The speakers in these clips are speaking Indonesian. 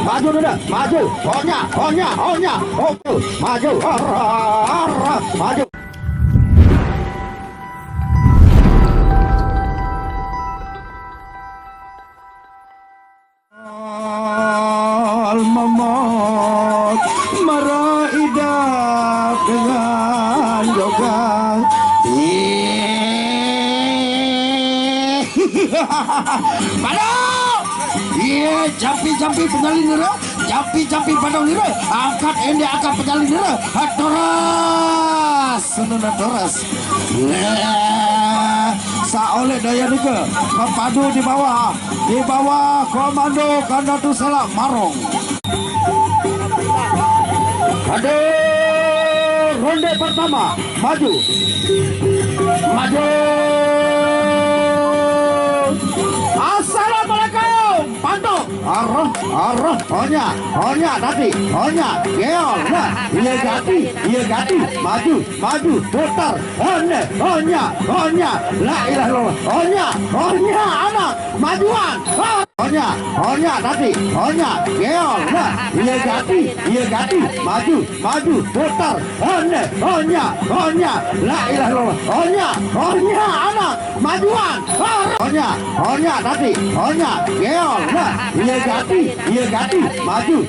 maju udah, maju, onya, maju, maju. Al-Mamad meraidap dengan yoga. Padang, iya, jampi penyalin nira, jampi padang nira, angkat ende angkat penyalin nira, toras, senuna toras. Saoleh daya nika, mempadu di bawah komando Kandatu Selak Marong. Ada ronde pertama, maju. Assalamualaikum, pantau. Arah, onya, tadi, geol, nah, iya gati, maju, putar, onya, la ilah illallah, onya, anak, majuan, onya, tadi, geol, nah, iya gati, maju, putar, onya, la ilah illallah, onya, anak, majuan, onya, tadi, geol, nah, iya gati, maju,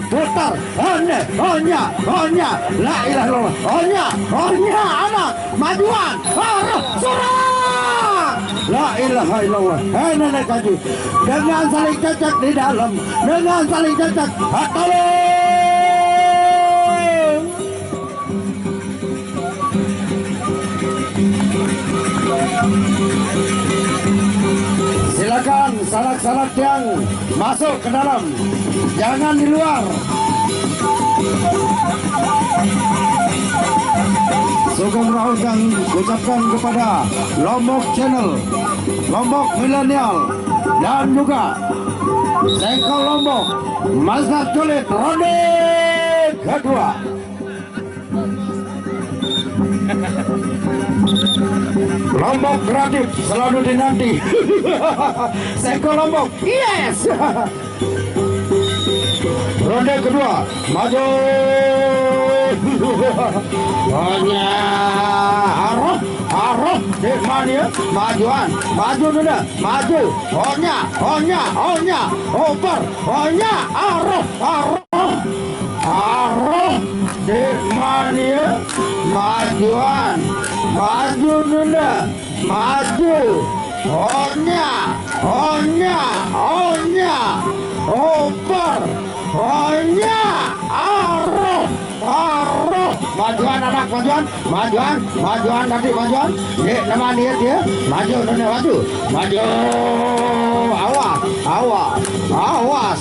putar, onya, la ilah illallah, onya, anak, majuan, surah, la ilaha illallah, nenek kaji, dengan saling cecek di dalam, tolong. Silakan salak-salak yang masuk ke dalam, jangan di luar. Sugeng Raul yang ucapkan kepada Lombok Channel, Lombok Milenial, dan juga Sengkol Lombok, Mazhab Julid ronde kedua. Lombok kreatif selalu dinanti. Sengkol Lombok, yes. Ronde kedua, maju. Onya, arah, mania, maju dulu, onya, over, onya, arah, mania, maju dulu, onya, over, onya, arah, majuan anak, majuan nanti, dek nama dia, maju, awas,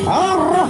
arah.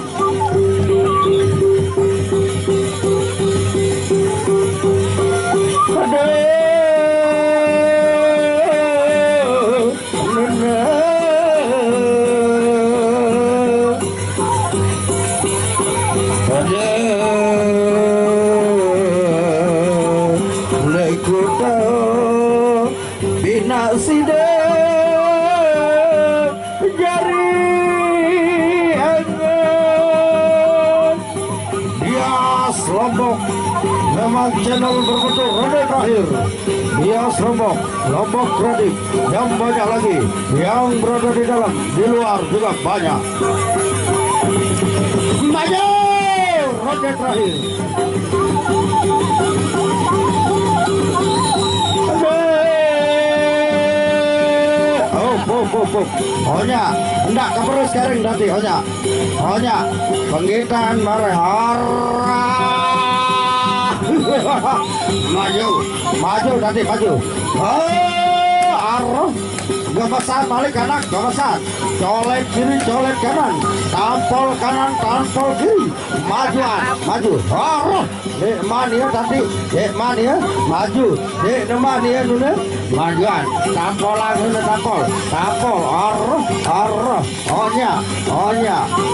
Channel berbentuk ronde terakhir. Bias Lombok kreatif, yang banyak lagi yang berada di dalam, di luar juga banyak. Maju ronde terakhir. Onya, hendak keperlu sekarang nanti onya, penggitan marah. Maju nanti, arah, gemesan balik anak, colet kiri, colet kanan, tampol kanan, tampol kiri, maju, arah, mania nanti, mania, maju, mania dulu, majuan, tampol lagi, tampol, arah, onya,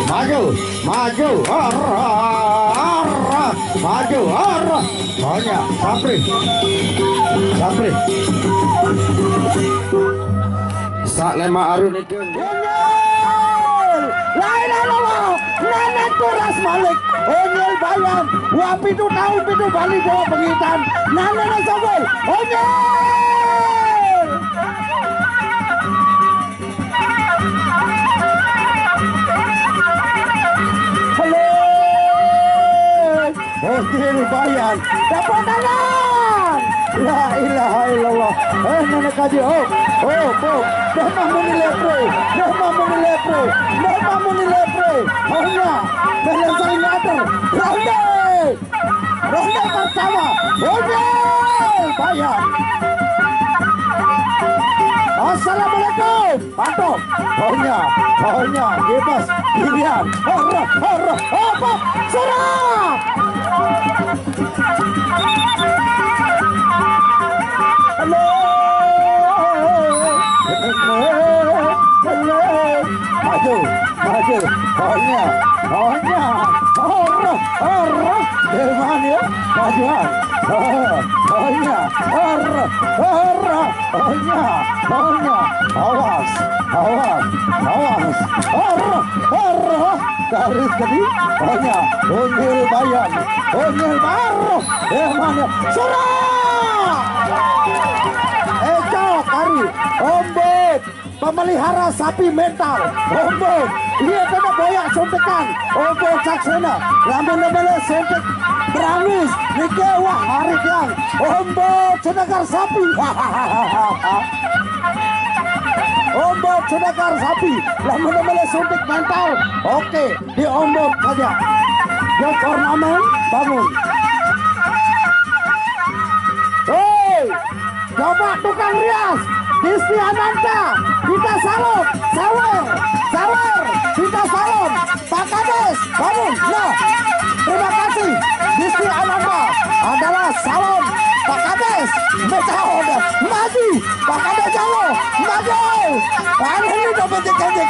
maju, arah, maju, arah, onya, sapri, sak lema arun itu Mas Malik Onyel Bayan Wapitu tahu pitu Bali bawa pengitan Nana Sogol Onyel halo Onyel Bayan dapat tangan la ilaha illallah Nana kaji oh Dema muni lepre hanya dengan saling ngatur Ronde pertama Onyel Bayan assalamualaikum pantau hanya bebas pilihan apa serang halo maju hanya Dewan ya majuan hanya awas garis tadi hanya Onyel Bayan Dewan ya surah Kari Ombet pemelihara sapi mental Ombet dia tidak boyak suntikan Ombet saksena lamun lebele sentik berangus nikewa hari yang Ombet sedekar sapi Ombet sedekar sapi lamun lebele suntik mental oke di Ombet saja dia ornamen bangun coba tukang rias Disti Ananta kita salon sawer kita salon Pak Kades bangun nah terima kasih Disti Ananta adalah salon Pak Kades maju Pak Kades jauh maju ini udah becek-becek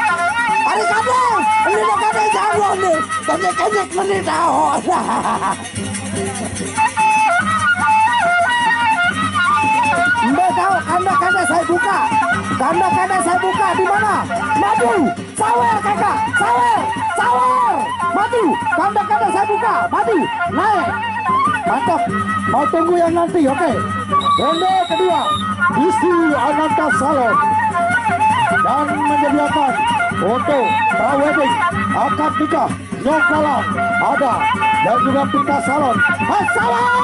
hari Kades ini udah Kades jauh nih becek-becek menit tahu Kanda saya buka di mana? Maju, sawer kakak, sawer, maju, kanda saya buka, maju, naik, mantap, mau tunggu yang nanti, oke. Ronde kedua, Disti Ananta Salon dan menyediakan untuk prawedding, akad nikah, nyongkalang ada dan juga pita salon, sawer.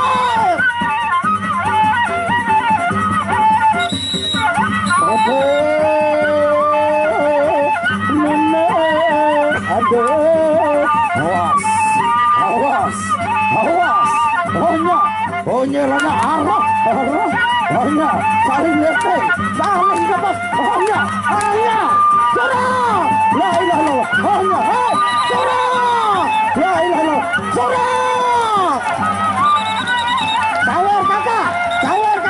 Awas Onyel arah saling lepek saling gebas hanya surah la ilaha illallah surah la ilaha illallah surah sawer kakak maju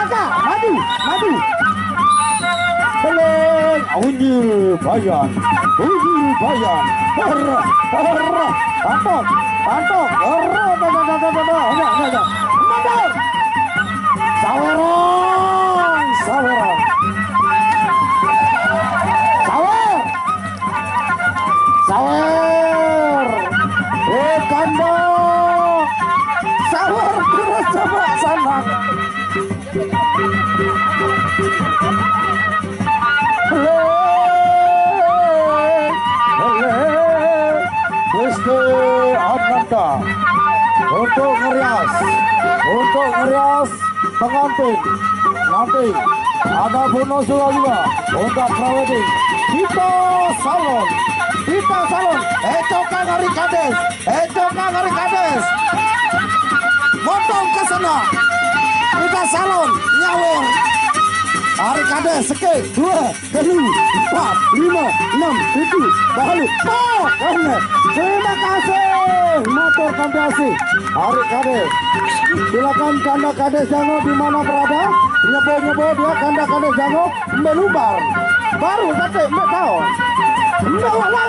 Onyel Bayan Antok saweran sawer kanda sawer terus coba sana Disti Ananta untuk ngerias pengantin nanti ada bonus juga untuk prawedding kita salon Kang Hari Kades motong ke sana kita salon nyawer Hari Kades seke 2 3 4 5 6 7 bahalu terima kasih motor kandasi Hari Kades silakan kanda Kades Jango di mana berada nyebo dia kanda Kades Jango melubar baru tapi tahu wala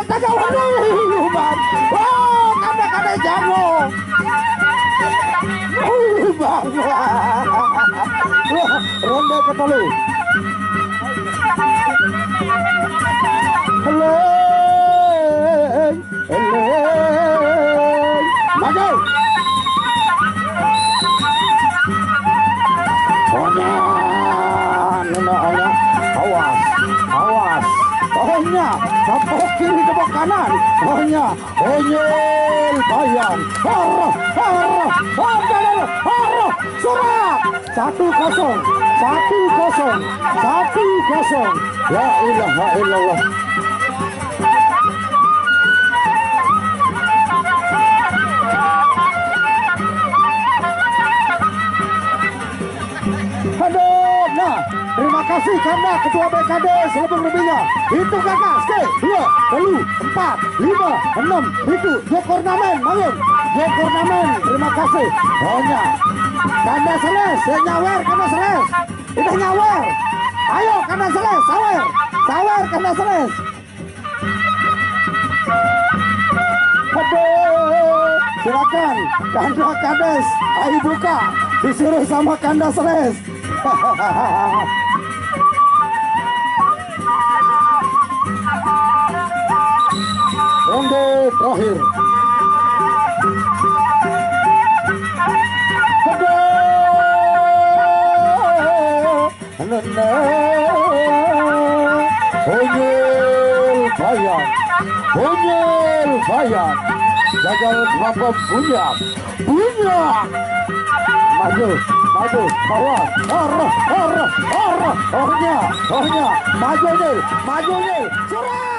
kanda melubar kanda Kades Jango ronde ketelu halo tepuk kiri tepuk kanan, hanya Onyil Bayan, surat 1-0, la ilaha illallah. Aduh, nah, terima kasih karena ketua BKD selebih-lebihnya. Itu kakak, 2, 4, 5, 6, itu Jokornamen, bangun. Jokornamen, terima kasih. Hanya Kanda Seles, ya nyawer Kanda Seles. Udah nyawer. Ayo Kanda Seles, sawer Kanda Seles. Aduh, silakan Kanda Kades, ayo buka. Disuruh sama Kanda Seles. Ronde terakhir. Onyil Bayan, gagal kemampuan punya, maju, bawah, ohnya, maju nih, surat.